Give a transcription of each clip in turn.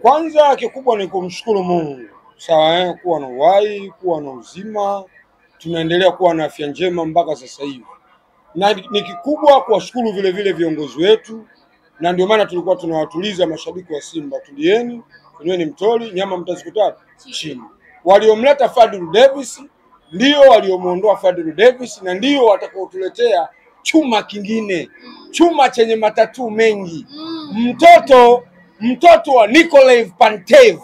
Kwanza kikubwa ni kumshukuru Mungu. Sawa, kuwa na uhai, kuwa na uzima, tunaendelea kuwa na afya njema mpaka sasa hivi. Na ni kikubwa kuwashukuru vile vile viongozi wetu, na ndio maana tulikuwa tunawatuliza mashabiki wa Simba, tulieni, kunyweni mtoli, nyama mtazikuta chini. Waliomleta Fadlu Davis ndio waliomuondoa Fadlu Davis, na ndio watakaotuletea chuma kingine, chuma chenye matatu mengi. Mtoto wa Nikolev Pantev.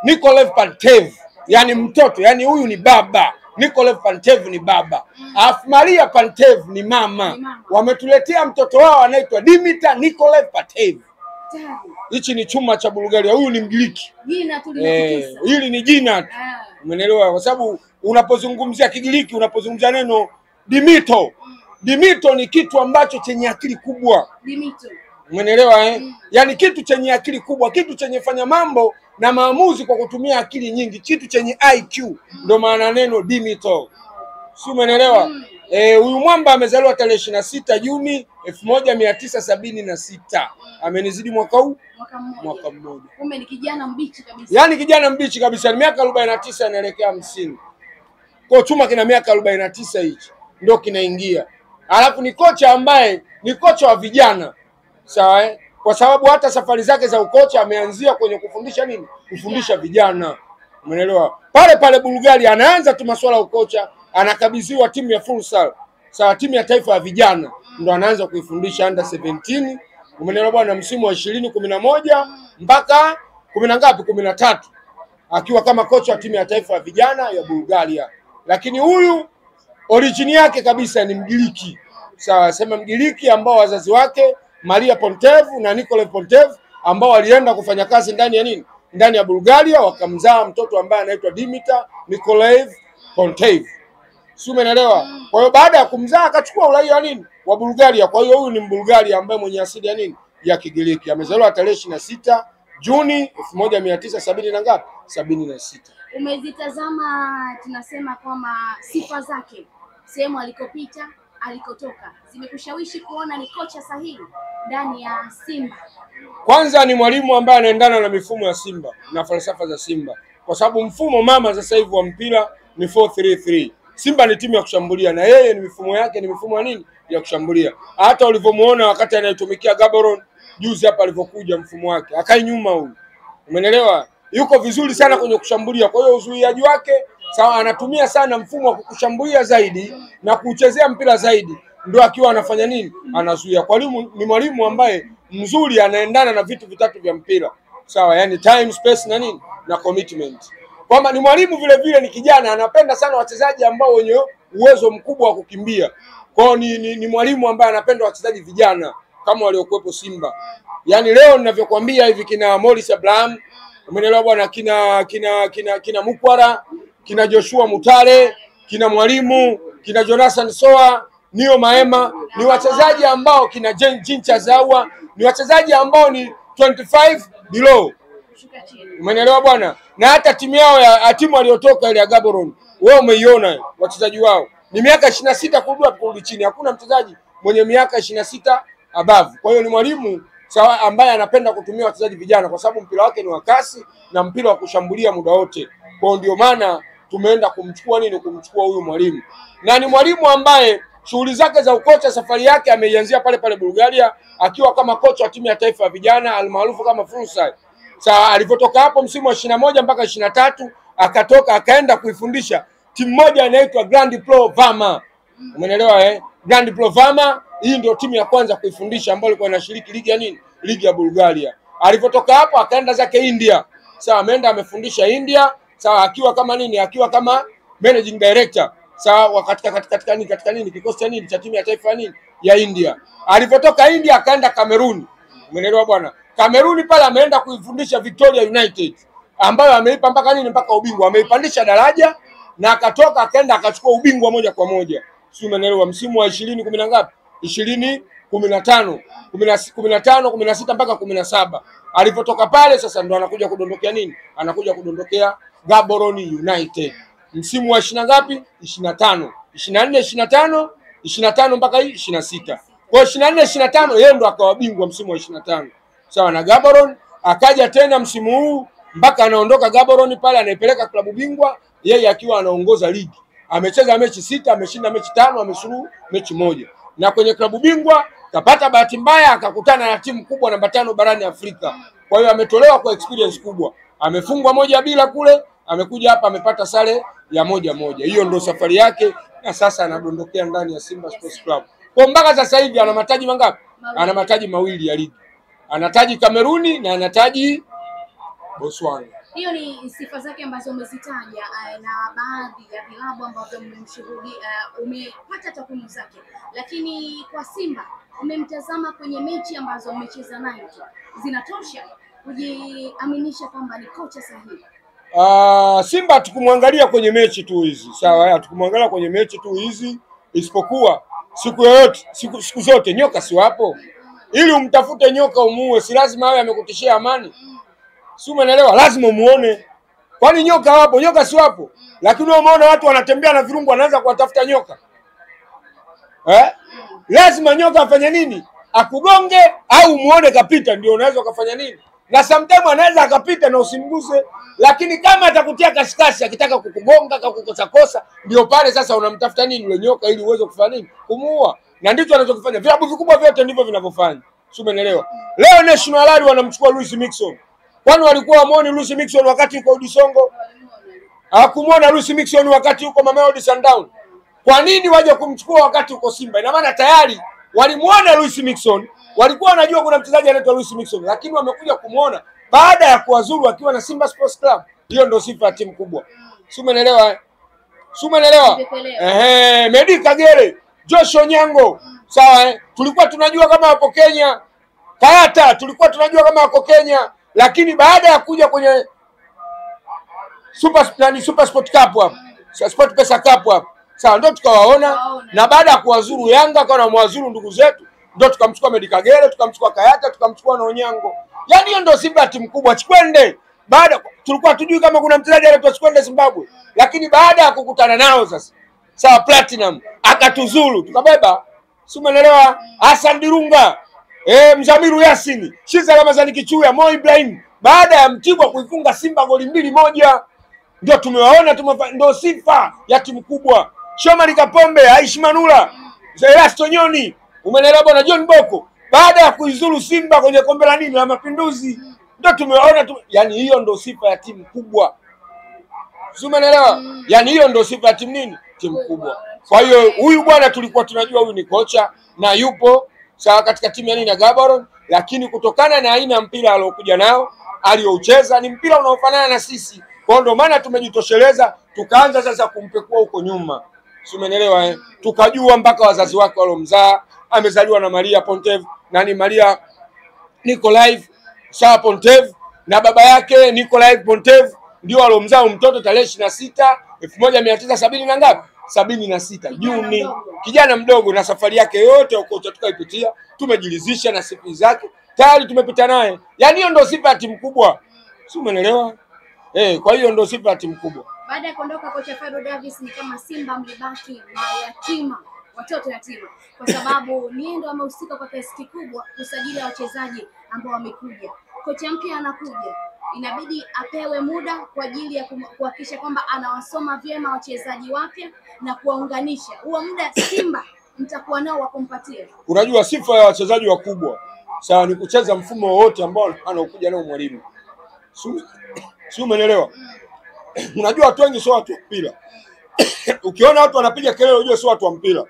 Nikolev Pantev, yani mtoto, yani huyu ni baba. Nikolev Pantev ni baba. Alafu Maria Pantev ni mama. Wametuletea mtoto wao anaitwa Dimitar Nikolev Pantev. Hichi ni chuma cha Bulgaria. Huyu ni Mgiriki. Hili ni jina. Umeelewa? Kwa sababu unapozungumzia Kigiriki, unapozungumzia neno Dimito ni kitu ambacho chenye akili kubwa. Umeelewa Yaani kitu chenye akili kubwa, kitu chenye fanya mambo na maamuzi kwa kutumia akili nyingi, kitu chenye IQ, ndio maana neno Dimito. Si umeelewa? Huyu mwamba amezaliwa tarehe 26 Juni 1976. Amenizidi mwaka huu mwaka mmoja. Kumbe ni kijana mbichi kabisa. Yaani kijana mbichi kabisa, ni miaka 49 anaelekea 50. Kwa chuma kina miaka 49 hichi ndio kinaingia. Alafu ni kocha ambaye ni kocha wa vijana. Sawa Kwa sababu hata safari zake za ukocha ameanzia kwenye kufundisha nini? Kufundisha vijana. Umeelewa? Pale Bulgaria anaanza tu masuala ya ukocha, anakabidhiwa timu ya futsal. Sawa, timu ya taifa ya vijana ndo anaanza kuifundisha under 17. Umeelewa bwana, msimu wa 2011 mpaka 13 akiwa kama kocha wa timu ya taifa ya vijana ya Bulgaria. Lakini huyu origin yake kabisa ni Mgiriki. Sawa, sema Mgiriki ambao wazazi wake Maria Pantev na Nikolev Pantev ambao walienda kufanya kazi ndani ya nini? Ndani ya Bulgaria, wakamzaa mtoto ambaye anaitwa Dimitar Nikolev Pantev. Si umeelewa? Kwa hiyo baada ya kumzaa akachukua uraia wa nini? Wa Bulgaria. Kwa hiyo huyu ni Mbulgaria ambaye mwenye asili ya nini? Ya Kigiriki. Amezaliwa tarehe 26 Juni 1970 na ngapi? 76. Umezitazama, tunasema kwamba sifa zake, sehemu alikopita, alikotoka, zimekushawishi kuona ni kocha sahihi ndani ya Simba? Kwanza ni mwalimu ambaye anaendana na mifumo ya Simba na falsafa za Simba, kwa sababu mfumo mama sasa hivi wa mpira ni 4-3-3. Simba ni timu ya kushambulia na yeye ni mifumo yake ni mifumo ya nini? Ya kushambulia. Hata ulivyomuona wakati anaitumikia Gaborone juzi hapa alivyokuja, mfumo wake akai nyuma huyu. Umeelewa? Yuko vizuri sana kwenye kushambulia. Kwa hiyo uzuiaji wake sawa, anatumia sana mfumo wa kushambulia zaidi na kuchezea mpira zaidi, ndio akiwa anafanya nini? Anazuia. Kwa hiyo ni mwalimu ambaye mzuri, anaendana na vitu vitatu vya mpira. Sawa, yani time, space na nini? Na commitment. Kwamba ni mwalimu vile vile ni kijana, anapenda sana wachezaji ambao wenye uwezo mkubwa wa kukimbia. Kwa hiyo ni mwalimu ambaye anapenda wachezaji vijana kama waliokuwepo Simba. Yaani leo ninavyokuambia hivi, kina Morris Abraham, umeelewa bwana, kina Mukwara, kina Joshua Mutale, kina Mwalimu, kina Jonathan Soa, Nio Maema, ni wachezaji ambao kina Jincha Zawa, ni wachezaji ambao ni 25 below. Umeelewa bwana? Na hata timu yao ya timu aliyotoka ile ya Gaborone, wewe umeiona wachezaji wao ni miaka 26 kurudi chini. Hakuna mchezaji mwenye miaka 26 above. Kwa hiyo ni mwalimu sawa ambaye anapenda kutumia wachezaji vijana, kwa sababu mpira wake ni wa kasi na mpira wa kushambulia muda wote. Kwa hiyo ndio maana tumeenda kumchukua huyu mwalimu. Na ni mwalimu ambaye shughuli zake za ukocha, safari yake ameianzia pale Bulgaria akiwa kama kocha wa timu ya taifa ya vijana almaarufu kama futsal. Sasa alipotoka hapo msimu wa 21 mpaka 23 akatoka akaenda kuifundisha timu moja inaitwa Grandipro Varma. Umeelewa Grandipro Varma, hii ndio timu ya kwanza kuifundisha ambayo ilikuwa inashiriki ligi ya nini? Ligi ya Bulgaria. Alipotoka hapo akaenda zake India. Sawa, ameenda amefundisha India, sawa, akiwa kama nini? Akiwa kama managing director. Sawa, katika nini? Kikosi cha nini? Cha timu ya taifa nini? Ya India. Alipotoka India akaenda Kameruni. Umeelewa bwana? Kameruni pale ameenda kuifundisha Victoria United ambayo ameipa mpaka nini? Mpaka ubingwa. Ameipandisha daraja na akatoka akaenda akachukua ubingwa moja kwa moja. Si umeelewa? Msimu wa 2010 ngapi? 2015, 16 mpaka 17. Alipotoka pale sasa ndo anakuja kudondokea nini? Anakuja kudondokea Gaborone United. Msimu wa 20 ngapi? 25. 24 25 mpaka 26. Kwa 24 25 yeye ndo akawa bingwa msimu wa 25. Sawa na Gaborone, akaja tena msimu huu mpaka anaondoka Gaborone pale, anaipeleka klabu bingwa yeye akiwa anaongoza ligi. Amecheza mechi 6, ameshinda mechi 5, amesuluhu mechi 1. Na kwenye klabu bingwa kapata bahati mbaya akakutana na timu kubwa namba 5 barani Afrika. Kwa hiyo ametolewa kwa experience kubwa. Amefungwa 1-0 kule, amekuja hapa amepata sare ya 1-1. Hiyo ndio safari yake na sasa anadondokea ndani ya Simba Sports Club. Kwa mpaka sasa hivi ana mataji mangapi? Ana mataji 2 ya ligi. Anataji Kameruni na anataji Botswana. Hiyo ni sifa zake ambazo umezitaja, na baadhi ya vilabu ambavyo mmemshuhudia, umepata takwimu zake. Lakini kwa Simba umemtazama kwenye mechi ambazo umecheza nayo, zinatosha kujiaminisha kwamba ni kocha sahihi? Simba tukumwangalia kwenye mechi tu hizi. Sawa, tukumwangalia kwenye mechi tu hizi, isipokuwa siku zote nyoka si wapo. Ili umtafute nyoka umuue, si lazima awe amekutishia amani. Si umeelewa? Lazima umuone. Kwani nyoka wapo? Nyoka si wapo. Lakini umeona watu wanatembea na virungu wanaanza kuwatafuta nyoka. Lazima nyoka afanye nini? Akugonge au muone kapita, ndio unaweza ukafanya nini? Na sometimes anaweza akapita na usimguse, lakini kama atakutia kasikasi akitaka kukugonga au kukosa, ndio pale sasa unamtafuta nini yule nyoka ili uweze kufanya nini? Kumuua. Na ndicho anachokifanya. Vilabu vikubwa vyote ndivyo vinavyofanya. Si umeelewa? Leo National Rally wanamchukua Luis Mixon. Kwani walikuwa wamuone Luis Mixon wakati yuko Udisongo? Hawakumuona Luis Mixon wakati yuko Mamelodi Sundowns. Kwa nini waje kumchukua wakati yuko Simba? Ina maana tayari walimuona Luis Mixon, walikuwa wanajua kuna mchezaji anaitwa Luis Mixon, lakini wamekuja kumuona baada ya kuwazuru akiwa na Simba Sports Club. Hiyo ndio sifa ya timu kubwa. Si umeelewa? Si umeelewa? Medi Kagere, Josh Onyango, sawa tulikuwa tunajua kama wapo Kenya. Kayata tulikuwa tunajua kama wako Kenya, lakini baada ya kuja kwenye Super Sport Cup hapo, Sport Pesa Cup hapo, sawa ndio tukawaona. Na baada ya kuwazuru Yanga kwa na mwazuru ndugu zetu, ndio tukamchukua Medi Kagere, tukamchukua Kayata, tukamchukua na Onyango. Yaani hiyo ndio Simba timu kubwa. Chikwende baada tulikuwa tujui kama kuna mchezaji anaitwa Chikwende Zimbabwe, lakini baada ya kukutana nao sasa, sawa Platinum akatuzuru tukabeba. Si umeelewa? Hassan Dirunga, Mzamiru Yasini, Shiza Ramazani Kichuya, Mo Ibrahim, baada ya Mtibwa kuifunga Simba goli 2-1, ndio tumewaona ndio sifa ya timu kubwa. Shomari Kapombe, Aishi Manula, Erasto Nyoni, umeelewa bwana, John Boko, baada ya kuizuru Simba kwenye kombe la nini la Mapinduzi, ndio tumewaona yani hiyo ndio sifa ya timu kubwa. Si umeelewa? Yani hiyo ndio sifa ya timu nini? Timu kubwa. Kwa hiyo huyu bwana tulikuwa tunajua huyu ni kocha na yupo sawa katika timu ya nini ya Gaborone, lakini kutokana na aina ya mpira aliokuja nao, aliyoucheza ni mpira unaofanana na sisi. Kwa ndio maana tumejitosheleza, tukaanza sasa kumpekua huko nyuma. Si umeelewa? Tukajua mpaka wazazi wake walomzaa, amezaliwa na Maria Pontev, Maria Nikolaiv sawa Pontev, na baba yake Nikolaiv Pontev ndio alomzaa mtoto tarehe 26 1970 na ngapi? 76 Juni. Kijana mdogo, na safari yake yote huko tukaipitia, tumejilizisha na sifa zake tayari tumepita naye. Yaani hiyo ndio sifa ya timu kubwa. Si umeelewa? Kwa hiyo ndio sifa ya timu kubwa. Baada ya kuondoka kocha Fado Davis, ni kama Simba mlibaki na yatima, watoto yatima, kwa sababu ni ndio amehusika kwa kiasi kikubwa kusajili wachezaji ambao wamekuja. Kocha mpya anakuja, inabidi apewe muda kwa ajili ya kuhakikisha kwamba anawasoma vyema wachezaji wake na kuwaunganisha. Huo muda Simba mtakuwa nao wa kumpatia. Unajua sifa ya wachezaji wakubwa sawa ni kucheza mfumo wowote ambao anaokuja nao mwalimu. Si umeelewa? Unajua watu wengi sio watu wa mpira. Ukiona watu wanapiga kelele unajua sio watu wa mpira.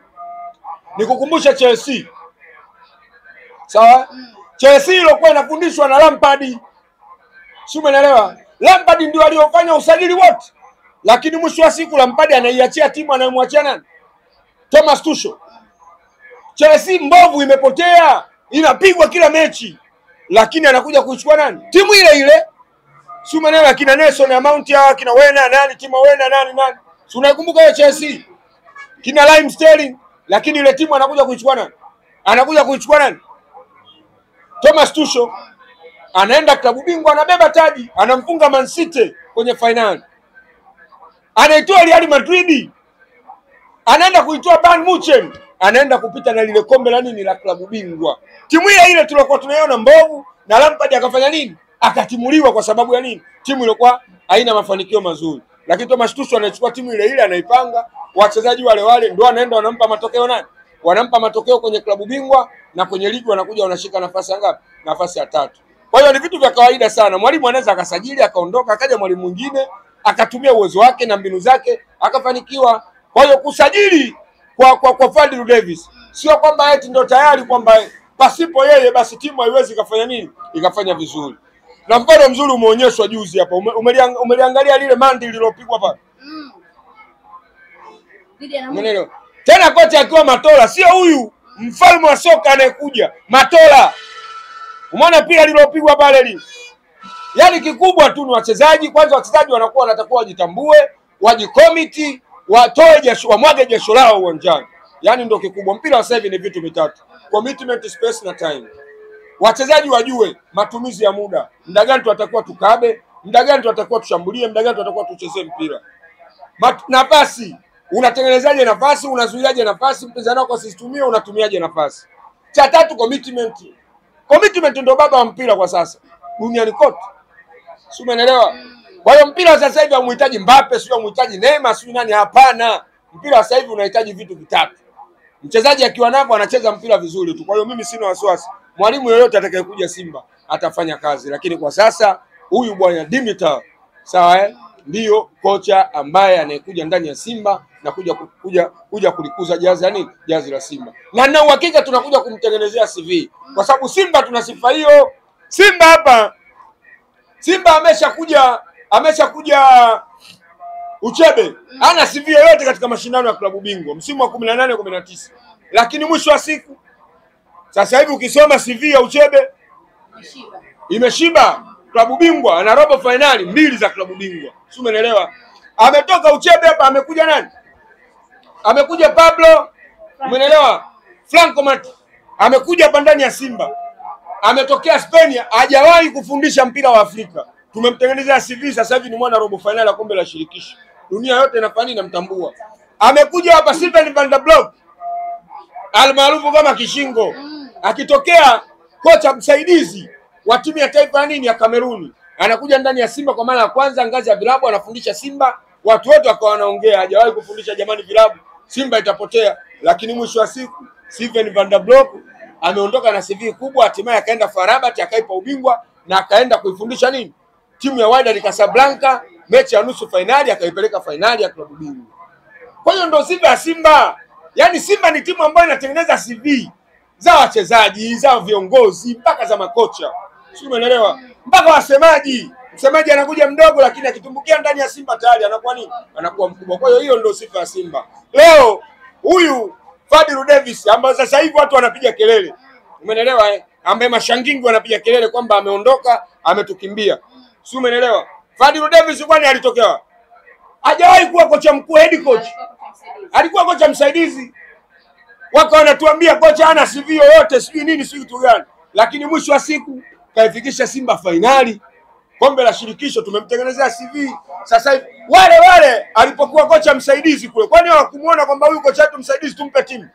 Nikukumbusha Chelsea. Sawa? Chelsea ilikuwa inafundishwa na Lampard. Si umeelewa? Lampard ndio aliyofanya usajili wote. Lakini mwisho wa siku Lampard anaiachia timu, anayemwachia nani? Thomas Tuchel. Chelsea mbovu imepotea, inapigwa kila mechi. Lakini anakuja kuichukua nani? Timu ile ile. Si umeelewa? Kina Nelson Mount hawa, kina Wena nani, Timo Wena nani. Si unakumbuka hiyo Chelsea? Kina Raheem Sterling, lakini ile timu anakuja kuichukua nani? Anakuja kuichukua nani? Thomas Tuchel. Anaenda klabu bingwa, anabeba taji, anamfunga Man City kwenye finali. Anaitoa Real Madrid. Anaenda kuitoa Bayern Munich, anaenda kupita na lile kombe la nini la klabu bingwa. Timu ile ile tulikuwa tunaiona mbovu na Lampard akafanya nini? akatimuliwa kwa sababu ya nini? Timu ilikuwa haina mafanikio mazuri. Lakini Thomas Tuchel anachukua timu ile ile, anaipanga, wachezaji wale wale ndio anaenda wanampa matokeo nani? Wanampa matokeo kwenye klabu bingwa, na kwenye ligi wanakuja wanashika nafasi ya ngapi? Nafasi ya 3. Kwa hiyo ni vitu vya kawaida sana. Mwalimu anaweza akasajili akaondoka, akaja mwalimu mwingine akatumia uwezo wake na mbinu zake akafanikiwa. Kwa hiyo kusajili kwa Fadlu Davis sio kwamba eti ndio tayari kwamba pasipo yeye basi timu haiwezi ikafanya nini? Ikafanya vizuri. Na mfano mzuri umeonyeshwa juzi hapa. Umeliangalia lile mandi lililopigwa pale. Mwenendo. Tena kocha akiwa Matola, sio huyu mfalme wa soka anayekuja, Matola. Umeona pia lililopigwa pale lile. Yaani kikubwa tu ni wachezaji, kwanza wachezaji wanakuwa wanatakiwa wajitambue, wajikomiti, watoe jasho, wamwage jasho lao uwanjani. Yaani ndio kikubwa. Mpira wa sasa hivi ni vitu vitatu: commitment, space na time. Wachezaji wajue matumizi ya muda. Muda gani tutakuwa tukabe, muda gani tutakuwa tushambulie, muda gani tutakuwa tuchezee mpira. Nafasi, unatengenezaje nafasi, unazuiaje nafasi, mpinzani wako asitumie, unatumiaje nafasi. Cha tatu commitment. Commitment ndio baba wa mpira kwa sasa duniani kote. Si umeelewa? Kwa hiyo mpira sasa hivi hauhitaji Mbappe, sio hauhitaji Neymar, sio nani, hapana. Mpira sasa hivi unahitaji vitu vitatu. Mchezaji akiwa navyo anacheza mpira vizuri tu. Kwa hiyo mimi sina wasiwasi. Mwalimu yoyote atakayekuja Simba atafanya kazi, lakini kwa sasa huyu bwana Dimitar, sawa ndio kocha ambaye anayekuja ndani ya Simba na kuja kulikuza jazi ya nini? Jazi la Simba. Na nina uhakika tunakuja kumtengenezea CV. Kwa sababu Simba tuna sifa hiyo. Simba hapa, Simba ameshakuja Uchebe. Hana CV yoyote katika mashindano ya klabu bingwa msimu wa 18-19. Lakini mwisho wa siku sasa hivi ukisoma CV ya Uchebe imeshiba. Klabu bingwa ana robo finali 2 za klabu bingwa. Si umeelewa? Ametoka Uchebe hapa amekuja nani? Amekuja Pablo, umeelewa? Franco Mati. Amekuja hapa ndani ya Simba. Ametokea Spain, hajawahi kufundisha mpira wa Afrika. Tumemtengenezea CV, sasa hivi ni mwana robo finali ya kombe la shirikisho. Dunia yote inafanya inamtambua. Amekuja hapa Steven van der Blok, almaarufu kama Kishingo. Akitokea kocha msaidizi wa timu ya taifa ya Kameruni. Anakuja ndani ya Simba kwa mara ya kwanza ngazi ya vilabu, anafundisha Simba. Watu wote wakawa wanaongea, hajawahi kufundisha jamani vilabu, Simba itapotea. Lakini mwisho wa siku Steven van der Blok ameondoka na CV kubwa, hatimaye akaenda Farabat akaipa ubingwa na akaenda kuifundisha timu ya Wydad Casablanca, mechi ya nusu finali akaipeleka finali ya klabu bingwa. Kwa hiyo ndio sifa ya Simba. Yaani Simba ni timu ambayo inatengeneza CV za wachezaji, za viongozi, mpaka za makocha. Sio, umeelewa? Mpaka wasemaji. Msemaji anakuja mdogo lakini akitumbukia ndani ya Simba tayari anakuwa nini? Anakuwa mkubwa. Kwa hiyo hiyo ndio sifa ya Simba. Leo huyu Fadlu Davis ambaye sasa hivi watu wanapiga kelele. Umeelewa ambaye mashangingi wanapiga kelele kwamba ameondoka, ametukimbia. Sio, umeelewa? Fadlu Davis kwani alitokea? Hajawahi kuwa kocha mkuu, head coach. Alikuwa kocha msaidizi. Wako wanatuambia kocha hana CV yoyote, sijui nini, sijui kitu gani. Lakini mwisho wa siku kaifikisha Simba finali kombe la shirikisho, tumemtengenezea CV. Sasa hivi wale alipokuwa kocha msaidizi kule, kwani hawakumuona kwamba huyu kocha wetu msaidizi tumpe timu?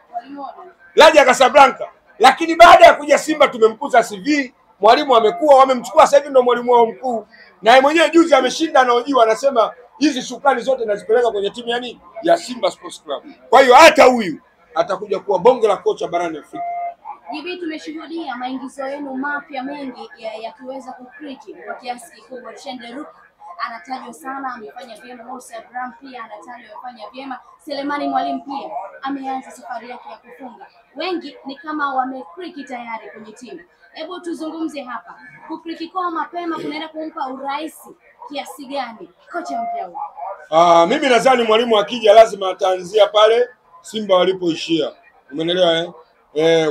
Raja Casablanca. Lakini baada ya kuja Simba tumemkuza CV, mwalimu amekuwa, wamemchukua sasa hivi ndio mwalimu wao mkuu. Na yeye mwenyewe juzi ameshinda na hojiwa, anasema hizi shukrani zote nazipeleka kwenye timu ya Simba Sports Club. Kwa hiyo hata huyu atakuja kuwa bonge la kocha barani Afrika. Hivi tumeshuhudia maingizo yenu mapya mengi yakiweza kukriki kwa kiasi kikubwa. Shenderuk anatajwa sana, amefanya vyema. Musa Abraham pia anatajwa amefanya vyema. Selemani Mwalimu pia ameanza safari yake ya kufunga. Wengi ni kama wamekriki tayari kwenye timu. Hebu tuzungumze hapa. Kukriki kwa mapema kunaenda kumpa urahisi kiasi gani kocha mpya huyu? Mimi nadhani mwalimu akija lazima ataanzia pale Simba walipoishia. Umeelewa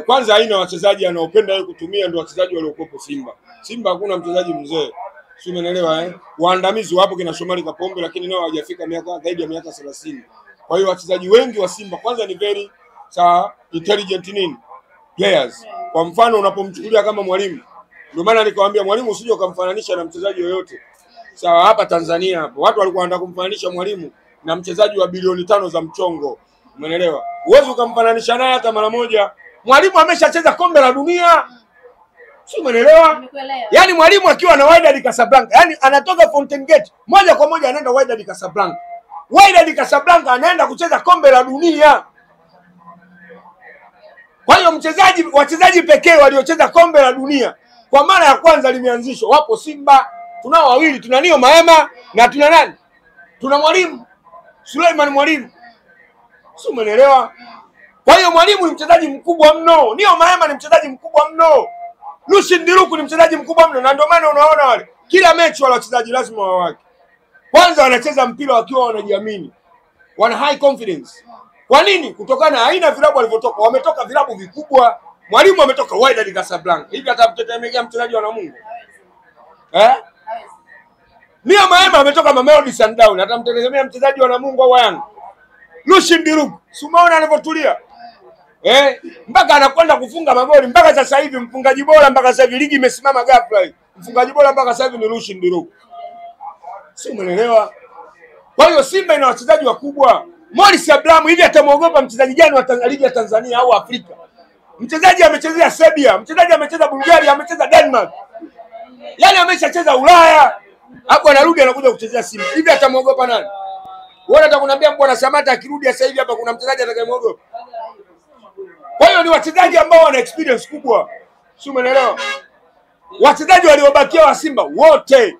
kwanza aina wachezaji anaopenda yeye kutumia ndio wachezaji waliokuwepo Simba. Simba hakuna mchezaji mzee. Si umeelewa Waandamizi wapo kina Shomari Kapombe lakini nao hawajafika zaidi ya miaka 30. Kwa hiyo wachezaji wengi wa Simba kwanza ni very intelligent players. Kwa mfano unapomchukulia kama Mwalimu, ndio maana nikawaambia Mwalimu usije ukamfananisha na mchezaji yoyote. Sawa, hapa Tanzania hapo watu walikuwa wanataka kumfananisha Mwalimu na mchezaji wa bilioni 5 za mchongo. Umeelewa? Uwezo ukamfananisha naye hata mara moja. Mwalimu ameshacheza kombe la dunia. Si umeelewa? Yaani mwalimu akiwa na Wydad Casablanca, yaani anatoka Fountain Gate moja kwa moja anaenda Wydad Casablanca. Wydad Casablanca anaenda kucheza kombe la dunia. Kwa hiyo wachezaji pekee waliocheza kombe la dunia kwa mara ya kwanza limeanzishwa wapo Simba. Tunao wawili, tuna Nio Maema na tuna nani? Tuna Mwalimu Suleiman Mwalimu. Si umeelewa? Kwa hiyo Mwalimu ni mchezaji mkubwa mno. Nio Maema ni mchezaji mkubwa mno. Lucien Diruku ni mchezaji mkubwa mno, na ndio maana unaona wale kila mechi wale wachezaji lazima wawake. Kwanza wanacheza mpira wakiwa wanajiamini. Wana high confidence. Kwa nini? Kutokana na aina vilabu walivyotoka. Wametoka vilabu vikubwa. Mwalimu ametoka Wydad Casablanca. Hivi atamtetemekea mchezaji wa Namungo? Nio Maema ametoka Mamelodi Sundowns. Atamtegemea mchezaji wa Namungo au Yanga? Lucien Diruku, si umeona anavyotulia? Mpaka anakwenda kufunga magoli. Mpaka sasa hivi mfungaji bora, mpaka sasa hivi ligi imesimama ghafla hii. Mfungaji bora mpaka sasa hivi ni Lucien Diruku. Si umeelewa? Kwa hiyo Simba ina wachezaji wakubwa. Morris Abraham hivi atamuogopa mchezaji gani wa ligi ya Tanzania au Afrika? Mchezaji amechezea Serbia, mchezaji amecheza Bulgaria, amecheza Denmark. Yaani ameshacheza Ulaya. Hapo anarudi anakuja kuchezea Simba. Hivi atamuogopa nani? Wewe unataka kuniambia Bwana Samata akirudi sasa hivi hapa kuna mchezaji atakayemuogopa? Kwa hiyo ni wachezaji ambao wana experience kubwa. Si umeelewa? Wachezaji waliobakia wa Simba wote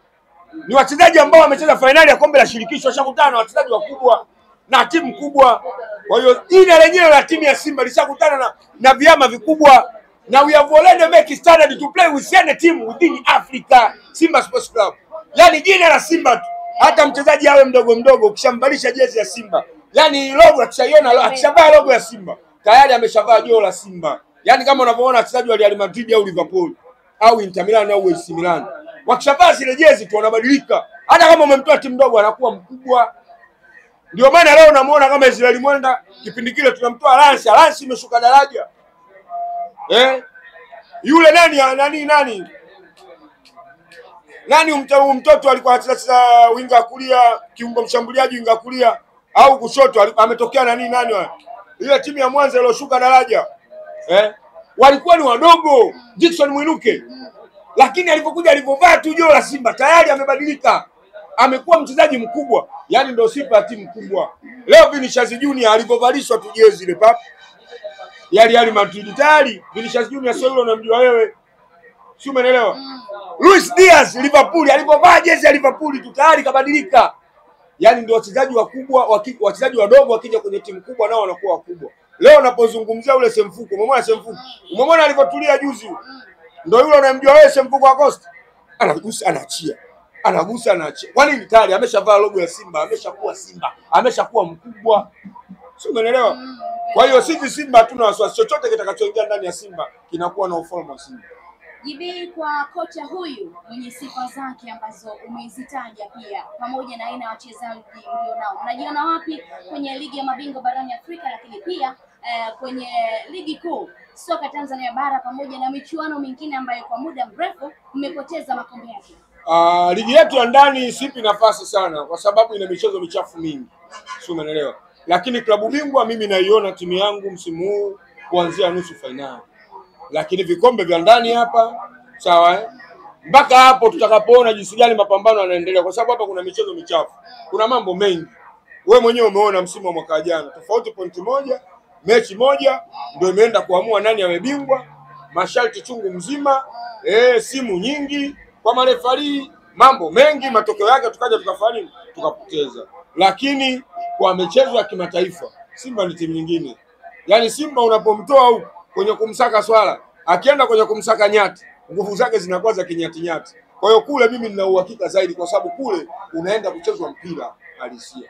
ni wachezaji ambao wamecheza finali ya kombe la shirikisho, washakutana na wachezaji wakubwa na timu kubwa. Kwa hiyo jina lenyewe la timu ya Simba lishakutana na vyama vikubwa, na we have already make standard to play with any team within Africa. Simba Sports Club. Yaani jina la Simba tu. Hata mchezaji awe mdogo mdogo ukishambalisha jezi ya Simba, yaani logo akishaiona, akishavaa logo ya Simba tayari ameshavaa joo la Simba. Yaani kama unavyoona wachezaji wa Real Madrid au Liverpool au Inter Milan au AC Milan, wakishavaa zile jezi tu wanabadilika. Hata kama umemtoa timu ndogo anakuwa mkubwa. Ndio maana leo unamuona kama Israeli Mwenda, kipindi kile tunamtoa Lance imeshuka daraja. Yule nani mtoto alikuwa anacheza winga kulia, kiungo mshambuliaji winga kulia au kushoto, ametokea nani wale? Ile timu ya Mwanza iliyoshuka daraja. Walikuwa ni wadogo, Dickson Mwinuke. Lakini alipovaa tu joo la Simba tayari amebadilika. Amekuwa mchezaji mkubwa. Yaani ndio sifa ya timu kubwa. Leo Vinicius Junior alipovalishwa tu jezi ile pap ya Real Madrid tayari Vinicius Junior sio yule unamjua wewe. Si umeelewa? Luis Diaz Liverpool alipovaa jezi ya Liverpool tu tayari kabadilika. Yaani ndio wachezaji wakubwa, wachezaji wadogo wakija kwenye timu kubwa nao wanakuwa wakubwa. Leo unapozungumzia ule Semfuko, umeona Semfuko? Umeona alipotulia juzi? Ndio yule unamjua wewe Semfuko wa Costa. Anagusa anaachia. Anagusa anaachia. Kwa nini? Tayari ameshavaa logo ya Simba, ameshakuwa Simba, ameshakuwa mkubwa. Si umeelewa? Kwa hiyo sisi Simba hatuna wasiwasi, chochote kitakachoingia ndani ya Simba kinakuwa na ufalme wa Simba. Jibi, kwa kocha huyu mwenye sifa zake ambazo umezitaja pia pamoja na aina ya wachezaji ulionao, unajiona wapi kwenye ligi ya mabingwa barani Afrika, lakini pia kwenye ligi kuu soka Tanzania bara pamoja na michuano mingine ambayo kwa muda mrefu mmepoteza makombe yake? Ligi yetu ya ndani sipi nafasi sana kwa sababu ina michezo michafu mingi. Si umeelewa? Lakini klabu bingwa mimi naiona timu yangu msimu huu kuanzia nusu finali. Lakini vikombe vya ndani hapa sawa mpaka hapo tutakapoona jinsi gani mapambano yanaendelea, kwa sababu hapa kuna michezo michafu. Kuna mambo mengi. Wewe mwenyewe umeona msimu wa mwaka jana, tofauti pointi moja, mechi moja ndio imeenda kuamua nani amebingwa. Masharti chungu mzima, simu nyingi kwa marefari, mambo mengi, matokeo yake tukaja tukafanya tukapoteza. Lakini kwa michezo ya kimataifa Simba ni timu nyingine. Yaani Simba unapomtoa huko kwenye kumsaka swala, akienda kwenye kumsaka nyati, nguvu zake zinakuwa za kinyati. Kwa hiyo kule mimi nina uhakika zaidi kwa sababu kule unaenda kuchezwa mpira halisia.